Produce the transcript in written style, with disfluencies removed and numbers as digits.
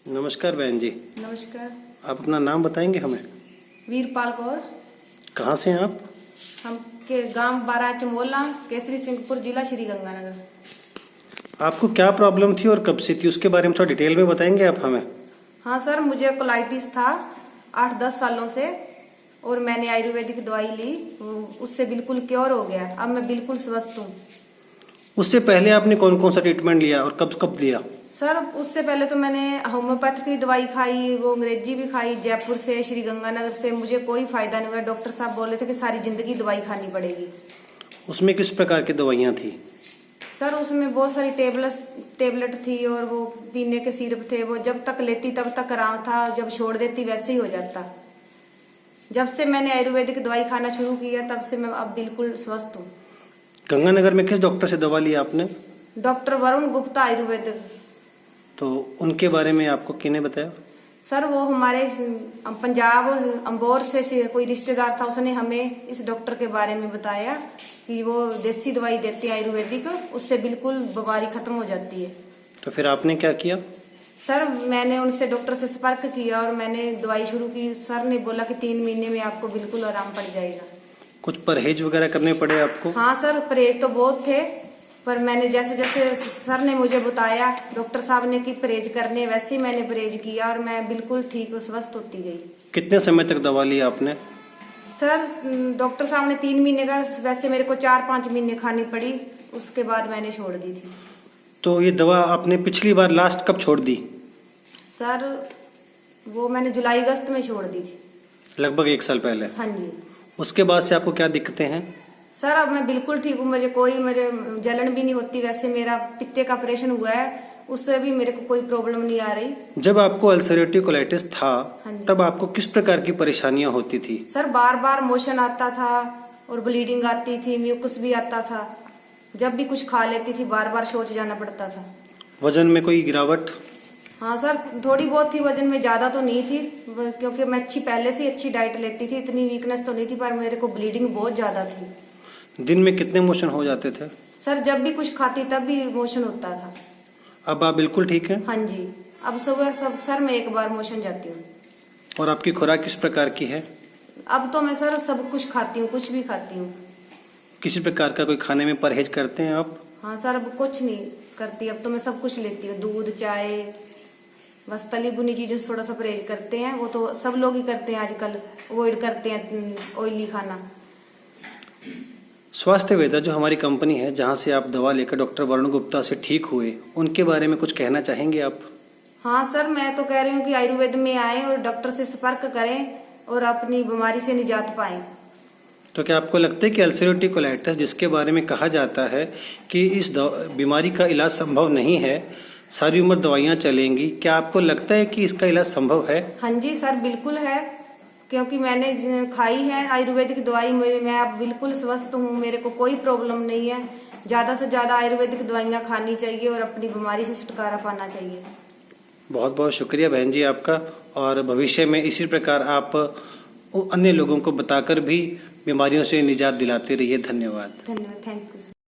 नमस्कार बहन जी। नमस्कार। आप अपना नाम बताएंगे हमें? वीरपाल कौर। कहाँ से हैं आप? हम के गांव बारा चमोला, केसरी सिंहपुर, जिला श्री गंगानगर। आपको क्या प्रॉब्लम थी और कब से थी, उसके बारे में थोड़ा डिटेल में बताएंगे आप हमें? हाँ सर, मुझे कोलाइटिस था 8-10 सालों से और मैंने आयुर्वेदिक दवाई ली, उससे बिल्कुल क्योर हो गया। अब मैं बिल्कुल स्वस्थ हूँ। उससे पहले आपने कौन कौन सा ट्रीटमेंट लिया और कब कब लिया? सर उससे पहले तो मैंने होम्योपैथ की दवाई खाई, वो अंग्रेजी भी खाई, जयपुर से, श्री गंगानगर से। मुझे कोई फायदा नहीं हुआ। डॉक्टर साहब बोले थे कि सारी जिंदगी दवाई खानी पड़ेगी। उसमें किस प्रकार की दवाइयाँ थी? सर उसमें बहुत सारी टेबलेट थी और वो पीने के सिरप थे। वो जब तक लेती तब तक आराम था, जब छोड़ देती वैसे ही हो जाता। जब से मैंने आयुर्वेदिक दवाई खाना शुरू किया तब से मैं अब बिल्कुल स्वस्थ हूँ। गंगानगर में किस डॉक्टर से दवा लिया आपने? डॉक्टर वरुण गुप्ता आयुर्वेदिक। तो उनके बारे में आपको किसने बताया? सर वो हमारे पंजाब अम्बोर से कोई रिश्तेदार था, उसने हमें इस डॉक्टर के बारे में बताया कि वो देसी दवाई देते हैं आयुर्वेदिक, उससे बिल्कुल बीमारी खत्म हो जाती है। तो फिर आपने क्या किया? सर मैंने उनसे डॉक्टर से संपर्क किया और मैंने दवाई शुरू की। सर ने बोला कि 3 महीने में आपको बिल्कुल आराम पड़ जाएगा। कुछ परहेज वगैरह करने पड़े आपको? हाँ सर, परहेज तो बहुत थे, पर मैंने जैसे जैसे सर ने मुझे बताया, डॉक्टर साहब ने कि परहेज करने, वैसे ही मैंने परहेज किया और मैं बिल्कुल ठीक और स्वस्थ होती गई। कितने समय तक दवा ली आपने? सर डॉक्टर साहब ने 3 महीने का, वैसे मेरे को 4-5 महीने खानी पड़ी, उसके बाद मैंने छोड़ दी थी। तो ये दवा आपने पिछली बार लास्ट कब छोड़ दी? सर वो मैंने जुलाई अगस्त में छोड़ दी थी। लगभग 1 साल पहले। हाँ जी। उसके बाद से आपको क्या दिक्कतें हैं? सर अब मैं बिल्कुल ठीक हूँ। मेरे जलन भी नहीं होती। वैसे मेरा पित्ते का ऑपरेशन हुआ है, उससे भी मेरे को कोई प्रॉब्लम नहीं आ रही। जब आपको अल्सरेटिव कोलाइटिस था हाँ जी। तब आपको किस प्रकार की परेशानियां होती थी? सर बार बार मोशन आता था और ब्लीडिंग आती थी, म्यूकस भी आता था। जब भी कुछ खा लेती थी बार बार शौच जाना पड़ता था। वजन में कोई गिरावट? हाँ सर थोड़ी बहुत थी, वजन में ज्यादा तो नहीं थी, क्योंकि मैं पहले से अच्छी डाइट लेती थी, इतनी वीकनेस तो नहीं थी, पर मेरे को ब्लीडिंग बहुत ज्यादा थी। दिन में कितने मोशन हो जाते थे? सर जब भी कुछ खाती तब भी मोशन होता था। अब आप बिल्कुल ठीक हैं? हाँ जी, अब सुबह सर मैं एक बार मोशन जाती हूँ। और आपकी खुराक किस प्रकार की है? अब तो मैं सर सब कुछ खाती हूँ, कुछ भी खाती हूँ। किसी प्रकार का कोई खाने में परहेज करते हैं आप? हाँ सर अब कुछ नहीं करती, अब तो मैं सब कुछ लेती हूँ, दूध, चाय, बस तली भुनी चीजों से थोड़ा सा परहेज करते हैं। वो तो सब लोग ही करते हैं आजकल, अवॉइड करते हैं ऑयली खाना। स्वास्थ्य वेदा जो हमारी कंपनी है, जहाँ से आप दवा लेकर डॉक्टर वरुण गुप्ता से ठीक हुए, उनके बारे में कुछ कहना चाहेंगे आप? हाँ सर, मैं तो कह रही हूँ कि आयुर्वेद में आए और डॉक्टर से संपर्क करें और अपनी बीमारी से निजात पाएं। तो क्या आपको लगता है कि अल्सरेटिव कोलाइटिस, जिसके बारे में कहा जाता है कि इस बीमारी का इलाज संभव नहीं है, सारी उम्र दवाइयाँ चलेंगी, क्या आपको लगता है कि इसका इलाज संभव है? हाँ जी सर बिल्कुल है, क्योंकि मैंने खाई है आयुर्वेदिक दवाई। मैं अब बिल्कुल स्वस्थ हूँ, मेरे को कोई प्रॉब्लम नहीं है। ज्यादा से ज्यादा आयुर्वेदिक दवाइयाँ खानी चाहिए और अपनी बीमारी से छुटकारा पाना चाहिए। बहुत बहुत शुक्रिया बहन जी आपका, और भविष्य में इसी प्रकार आप अन्य लोगों को बताकर भी बीमारियों से निजात दिलाते रहिए। धन्यवाद। धन्यवाद, थैंक यू।